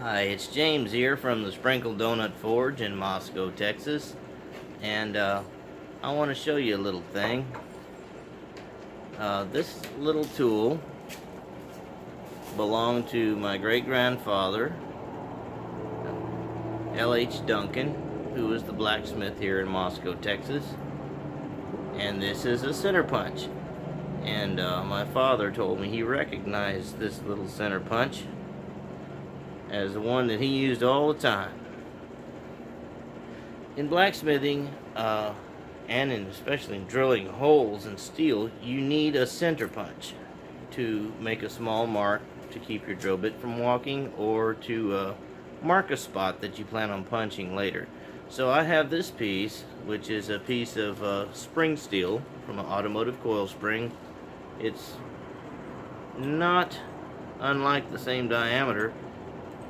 Hi, it's James here from the Sprinkle Donut Forge in Moscow, Texas, and I want to show you a little thing. This little tool belonged to my great-grandfather, L.H. Duncan, who was the blacksmith here in Moscow, Texas, and this is a center punch. And my father told me he recognized this little center punch as the one that he used all the time. In blacksmithing, and especially in drilling holes in steel, you need a center punch to make a small mark to keep your drill bit from walking, or to mark a spot that you plan on punching later. So I have this piece, which is a piece of spring steel from an automotive coil spring. It's not unlike the same diameter,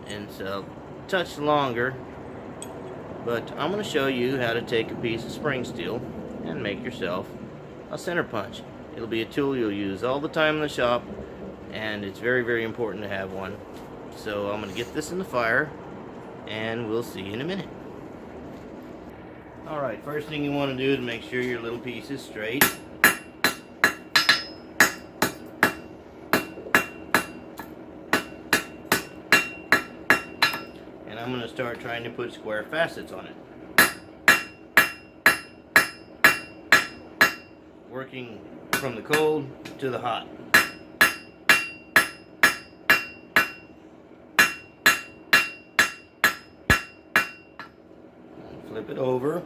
and it's a touch longer, but I'm going to show you how to take a piece of spring steel and make yourself a center punch. It'll be a tool you'll use all the time in the shop, and it's very, very important to have one. So I'm going to get this in the fire, and we'll see you in a minute. Alright, first thing you want to do is make sure your little piece is straight. I'm going to start trying to put square facets on it. Working from the cold to the hot. Flip it over.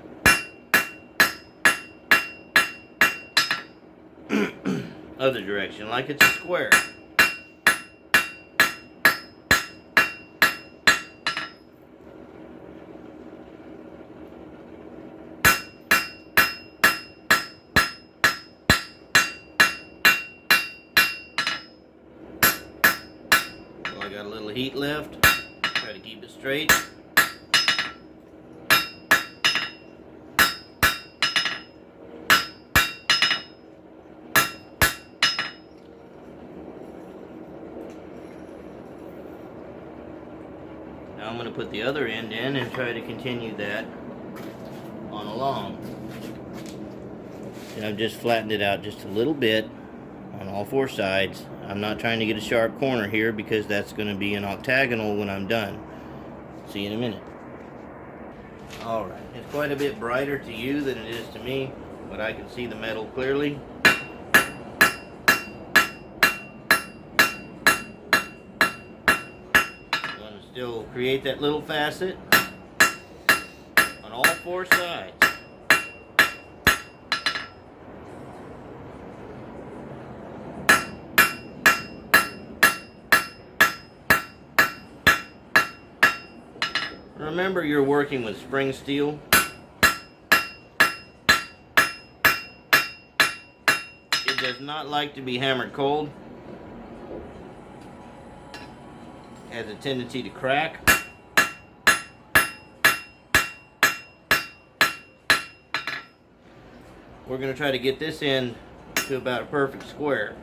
Other direction, like it's a square. I got a little heat left. Try to keep it straight. Now I'm going to put the other end in and try to continue that on along. And I've just flattened it out just a little bit on all four sides. I'm not trying to get a sharp corner here because that's going to be an octagonal when I'm done. See you in a minute. Alright, it's quite a bit brighter to you than it is to me, but I can see the metal clearly. I'm going to still create that little facet on all four sides. Remember, you're working with spring steel. It does not like to be hammered cold. It has a tendency to crack. We're going to try to get this end to about a perfect square.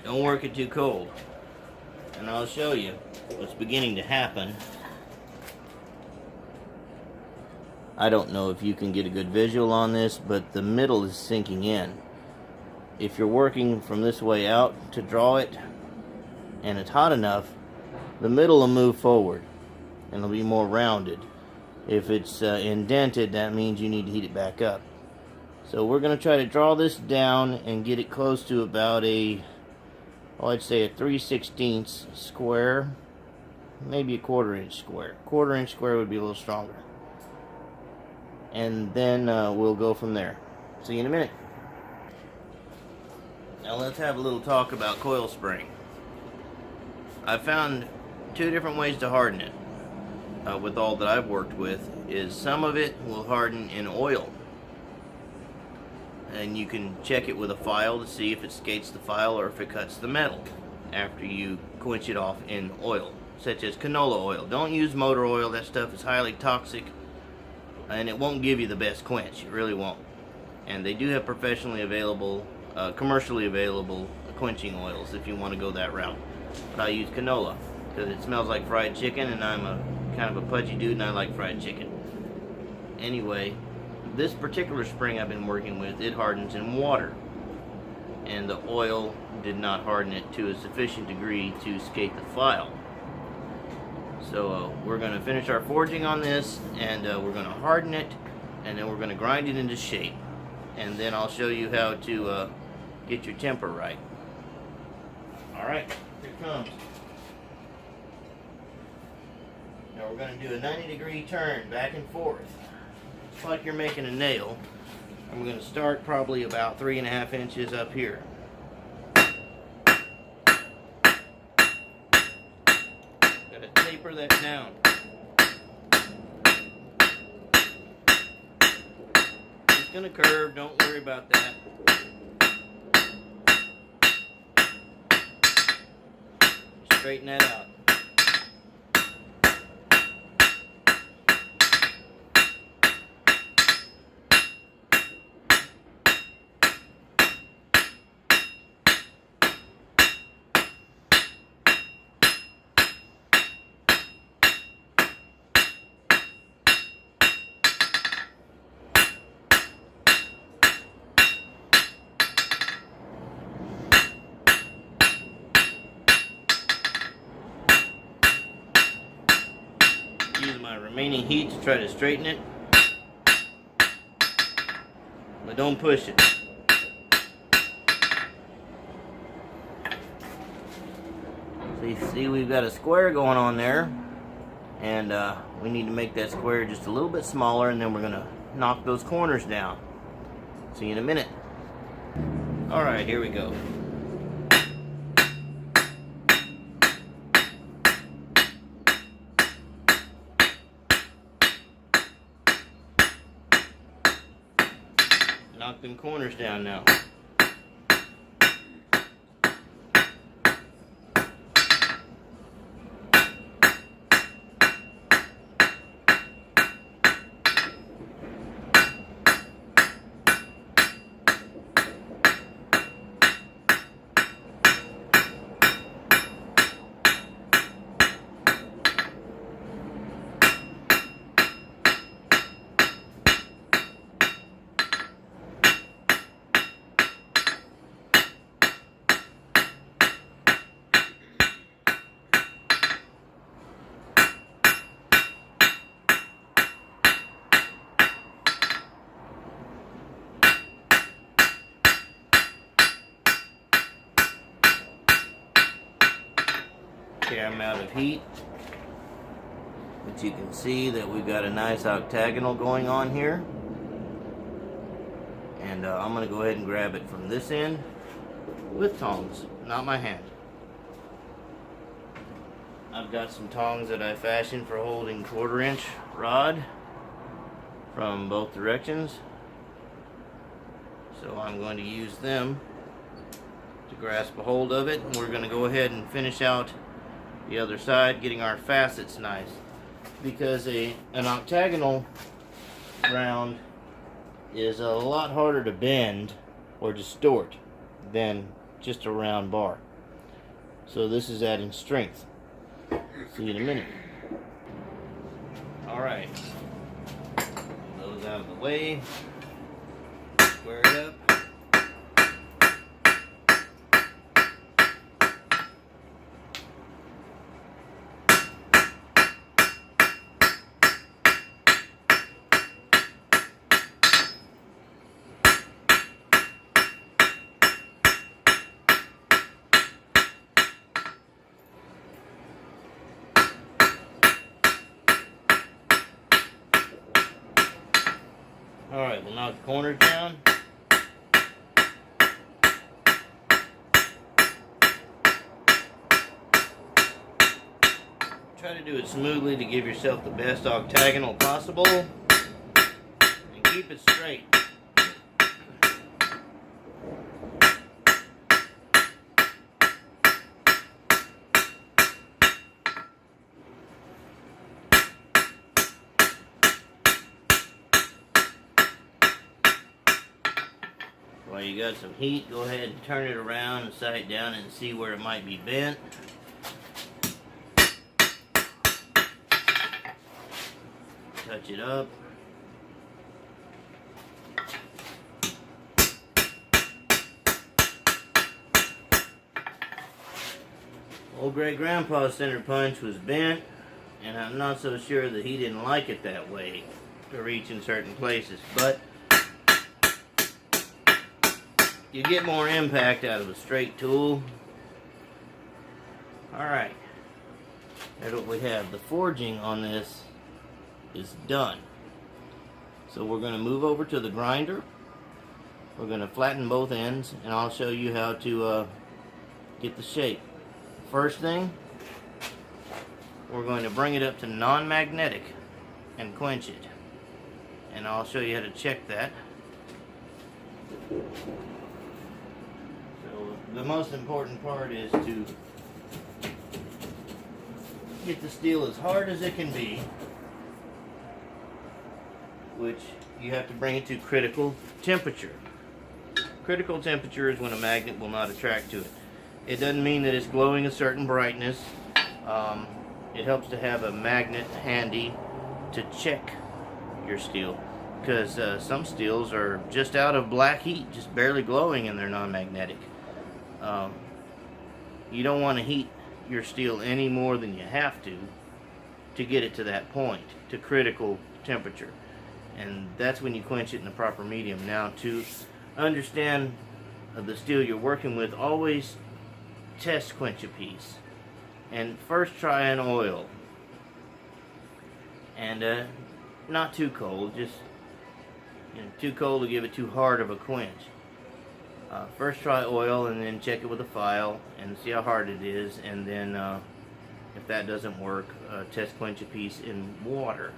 Don't work it too cold, and I'll show you what's beginning to happen. I don't know if you can get a good visual on this, but the middle is sinking in. If you're working from this way out to draw it, and it's hot enough, the middle will move forward, and it'll be more rounded. If it's indented, that means you need to heat it back up. So we're going to try to draw this down and get it close to about I'd say a 3/16 square, maybe a 1/4 inch square. 1/4 inch square would be a little stronger. And then we'll go from there. See you in a minute. Now let's have a little talk about coil spring. I found two different ways to harden it. With all that I've worked with, is some of it will harden in oil. and you can check it with a file to see if it skates the file or if it cuts the metal after you quench it off in oil, such as canola oil. Don't use motor oil. That stuff is highly toxic and it won't give you the best quench. It really won't. And they do have professionally available, commercially available quenching oils if you want to go that route. But I use canola because it smells like fried chicken, and I'm a kind of a pudgy dude and I like fried chicken. Anyway, this particular spring I've been working with, it hardens in water, and the oil did not harden it to a sufficient degree to skate the file. So we're going to finish our forging on this, and we're going to harden it, and then we're going to grind it into shape, and then I'll show you how to get your temper right. Alright, here it comes. Now we're going to do a 90-degree turn back and forth. It's like you're making a nail. And we're going to start probably about 3.5 inches up here. Got to taper that down. It's going to curve, don't worry about that. Straighten that out. Use my remaining heat to try to straighten it, but don't push it. So you see we've got a square going on there, and we need to make that square just a little bit smaller, and then we're going to knock those corners down. See you in a minute. Alright, here we go. Knock them corners down now. Okay, I'm out of heat, but you can see that we've got a nice octagonal going on here, and I'm going to go ahead and grab it from this end with tongs, not my hand. I've got some tongs that I fashioned for holding 1/4-inch rod from both directions, so I'm going to use them to grasp a hold of it, and we're going to go ahead and finish out the other side, getting our facets nice, because an octagonal round is a lot harder to bend or distort than just a round bar. So this is adding strength. See you in a minute. Alright, those out of the way, square it up. Alright, we'll knock the corners down. Try to do it smoothly to give yourself the best octagonal possible. And keep it straight. While you got some heat, go ahead and turn it around and sight down and see where it might be bent. Touch it up. Old great grandpa's center punch was bent, and I'm not so sure that he didn't like it that way to reach in certain places, but you get more impact out of a straight tool. Alright, that's what we have. The forging on this is done. So we're going to move over to the grinder. We're going to flatten both ends, and I'll show you how to get the shape. First thing, we're going to bring it up to non-magnetic and quench it. And I'll show you how to check that. So the most important part is to get the steel as hard as it can be, which you have to bring it to critical temperature. Critical temperature is when a magnet will not attract to it. It doesn't mean that it's glowing a certain brightness. It helps to have a magnet handy to check your steel, because some steels are just out of black heat, just barely glowing, and they're non-magnetic. You don't want to heat your steel any more than you have to get it to that point, to critical temperature. And that's when you quench it in the proper medium. Now, to understand the steel you're working with, always test quench a piece. And first try an oil. And not too cold, just too cold to give it too hard of a quench. First try oil, and then check it with a file and see how hard it is, and then if that doesn't work, test quench a piece in water.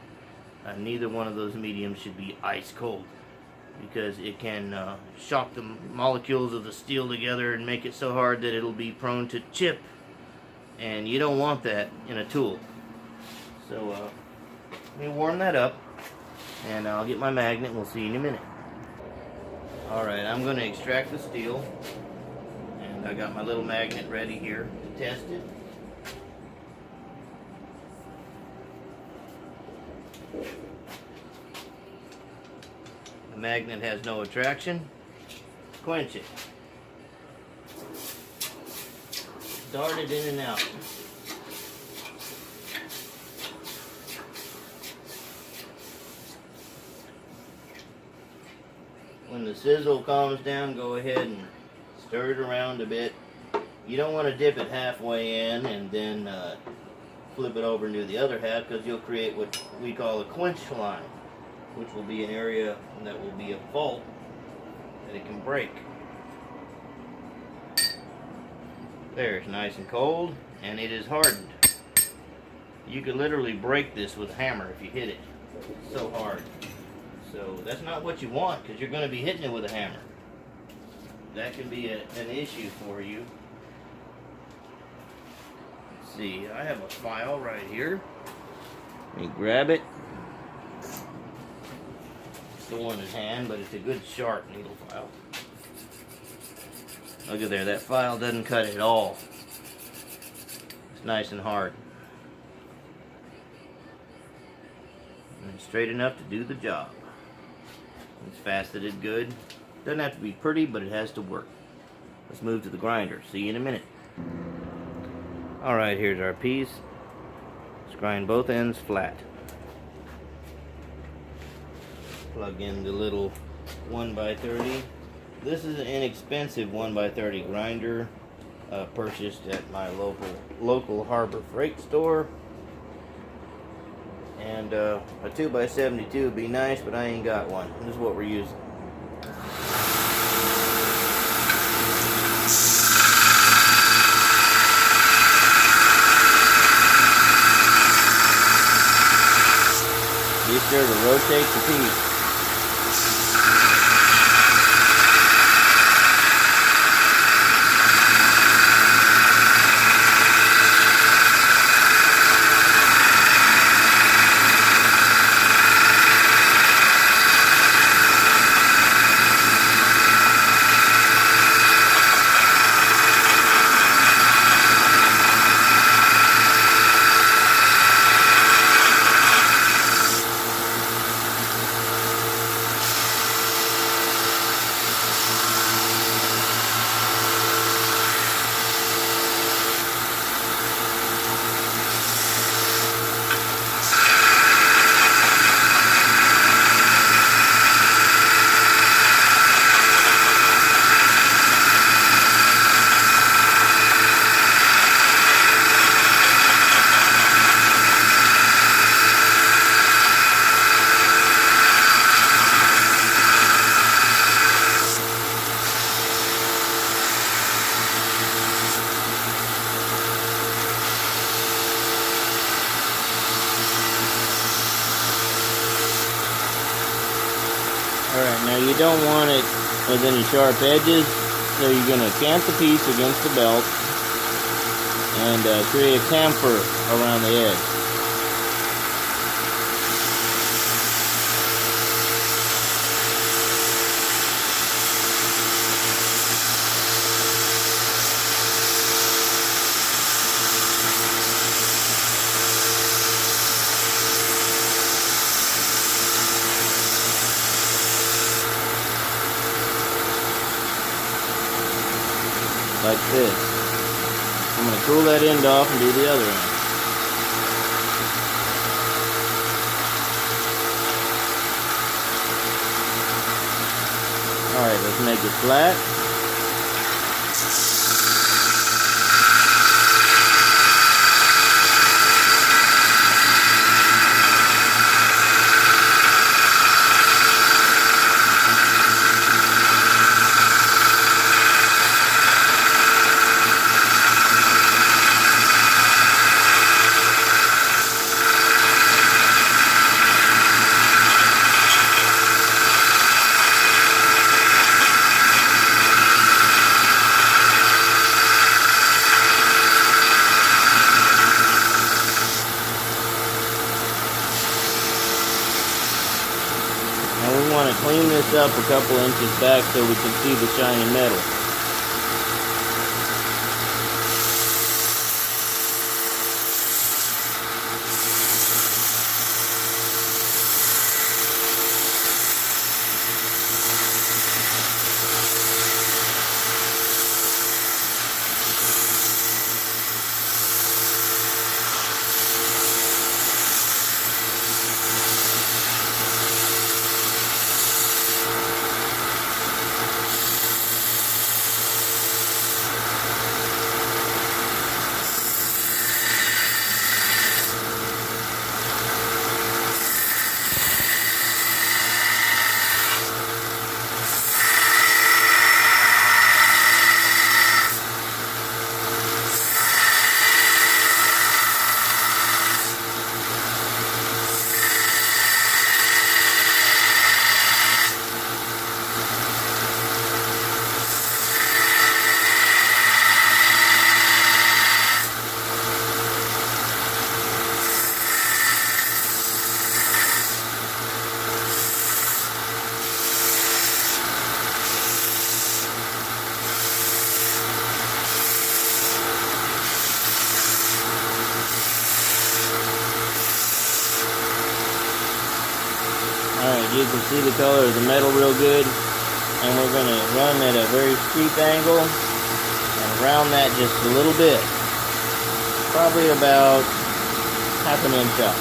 Neither one of those mediums should be ice cold, because it can shock the molecules of the steel together and make it so hard that it'll be prone to chip, and you don't want that in a tool. So let me warm that up, and I'll get my magnet and we'll see you in a minute. Alright, I'm going to extract the steel, and I got my little magnet ready here to test it. The magnet has no attraction. Quench it. Dart it in and out. When the sizzle calms down, go ahead and stir it around a bit. You don't want to dip it halfway in and then flip it over and do the other half, because you'll create what we call a quench line, which will be an area that will be a fault that it can break. There, it's nice and cold, and it is hardened. You could literally break this with a hammer if you hit it. It's so hard. So that's not what you want, because you're going to be hitting it with a hammer. That can be an issue for you. Let's see, I have a file right here. Let me grab it. It's the one in hand, but it's a good sharp needle file. Look at there, that file doesn't cut at all. It's nice and hard. And straight enough to do the job. It's faceted good. Doesn't have to be pretty, but it has to work. Let's move to the grinder. See you in a minute. Alright, here's our piece. Let's grind both ends flat. Plug in the little 1x30. This is an inexpensive 1x30 grinder, purchased at my local Harbor Freight store. And a 2x72 would be nice, but I ain't got one. This is what we're using. Be sure to rotate the piece. Now you don't want it with any sharp edges, so you're going to camp the piece against the belt and create a chamfer around the edge. Like this. I'm going to cool that end off and do the other end. Alright, let's make it flat. And we want to clean this up a couple inches back so we can see the shiny metal. Alright, you can see the color of the metal real good, and we're going to run at a very steep angle and round that just a little bit, probably about half an inch up.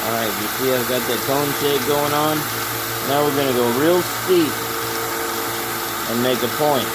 Alright, you see I've got that cone shape going on? Now we're going to go real steep and make a point.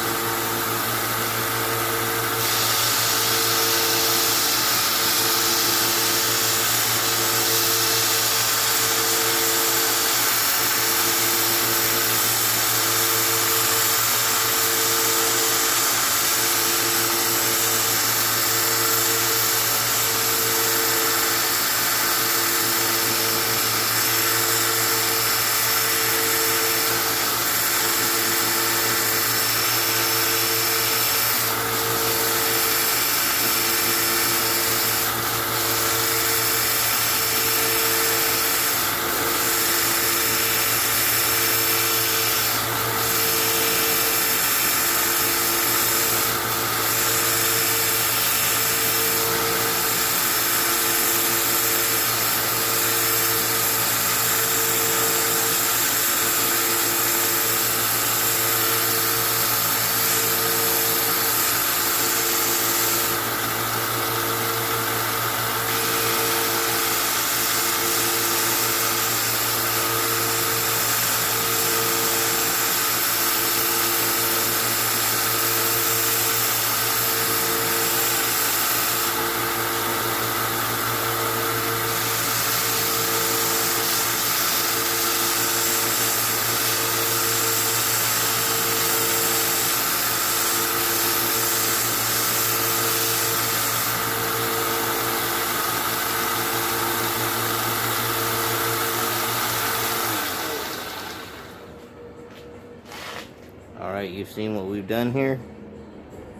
Alright, you've seen what we've done here.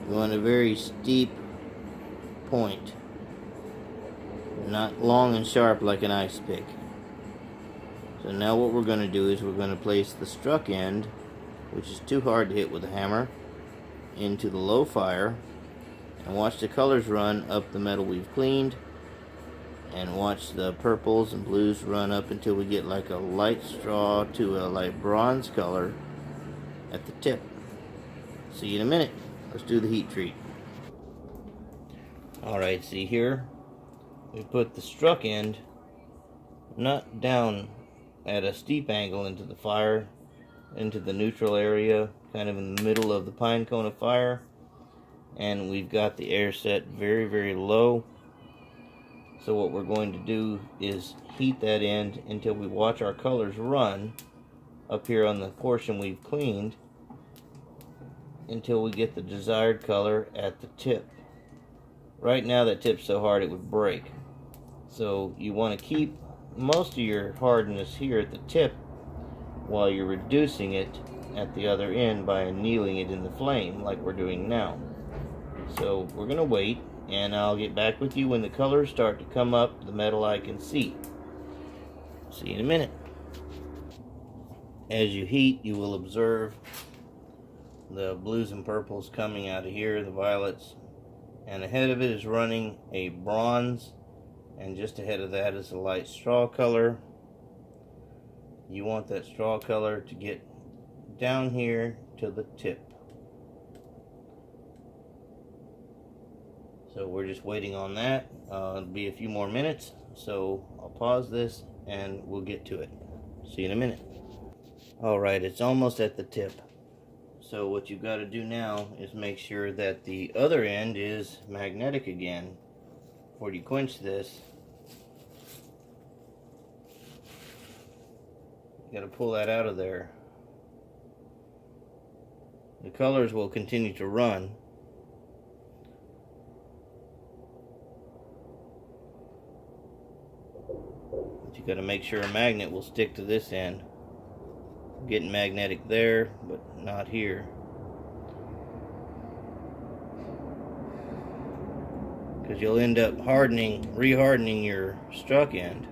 We want a very steep point, not long and sharp like an ice pick. So now what we're going to do is we're going to place the struck end, which is too hard to hit with a hammer, into the low fire, and watch the colors run up the metal we've cleaned, and watch the purples and blues run up until we get like a light straw to a light bronze color at the tip. See you in a minute. Let's do the heat treat. Alright, see here, we put the struck end not down at a steep angle into the fire, into the neutral area, kind of in the middle of the pine cone of fire, and we've got the air set very, very low. So what we're going to do is heat that end until we watch our colors run up here on the portion we've cleaned until we get the desired color at the tip. Right now that tip's so hard it would break. So you want to keep most of your hardness here at the tip while you're reducing it at the other end by annealing it in the flame like we're doing now. So we're going to wait, and I'll get back with you when the colors start to come up the metal I can see. See you in a minute. As you heat, you will observe the blues and purples coming out of here, the violets, and ahead of it is running a bronze, and just ahead of that is a light straw color. You want that straw color to get down here to the tip. So we're just waiting on that. It'll be a few more minutes, so I'll pause this and we'll get to it. See you in a minute. Alright, it's almost at the tip. So what you've got to do now is make sure that the other end is magnetic again before you quench this. You got to pull that out of there. The colors will continue to run. But you got to make sure a magnet will stick to this end. Getting magnetic there, but not here. Because you'll end up rehardening your struck end.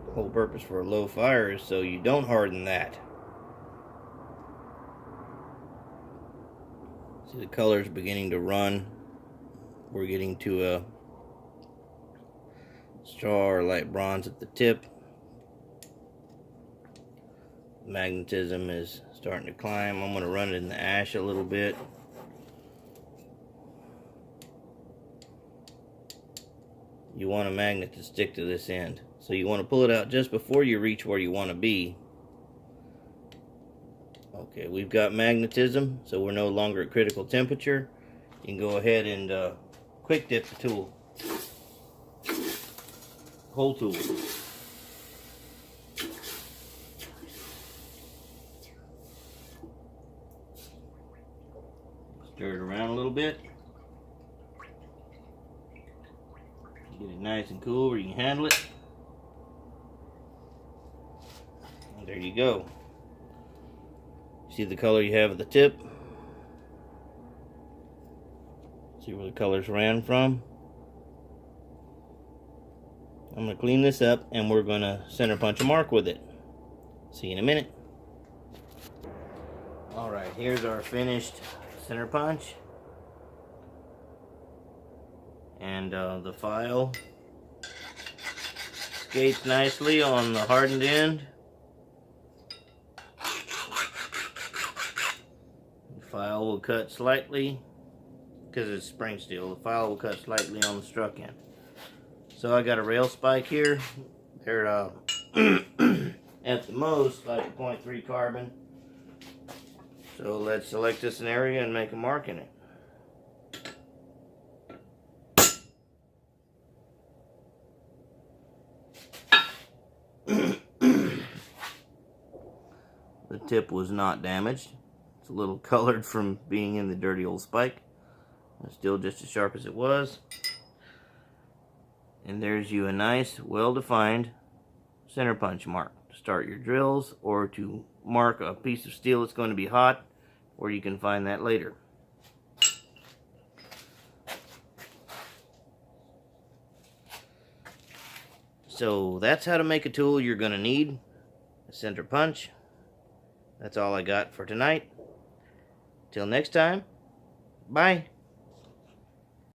The whole purpose for a low fire is so you don't harden that. See the colors beginning to run. We're getting to a straw or light bronze at the tip. Magnetism is starting to climb. I'm going to run it in the ash a little bit. You want a magnet to stick to this end. So you want to pull it out just before you reach where you want to be. Okay, we've got magnetism, so we're no longer at critical temperature. You can go ahead and quick dip the tool. Whole tool. Stir it around a little bit. Get it nice and cool where you can handle it. And there you go. See the color you have at the tip? See where the colors ran from? I'm going to clean this up and we're going to center punch a mark with it. See you in a minute. Alright, here's our finished center punch, and the file skates nicely on the hardened end. The file will cut slightly because it's spring steel. The file will cut slightly on the struck end. So I got a rail spike here. They're at the most like 0.3 carbon. So let's select this an area and make a mark in it. The tip was not damaged. It's a little colored from being in the dirty old spike. It's still just as sharp as it was. And there's you a nice, well-defined center punch mark to start your drills or to mark a piece of steel that's going to be hot, or you can find that later. So that's how to make a tool you're going to need. A center punch. That's all I got for tonight. Till next time, bye.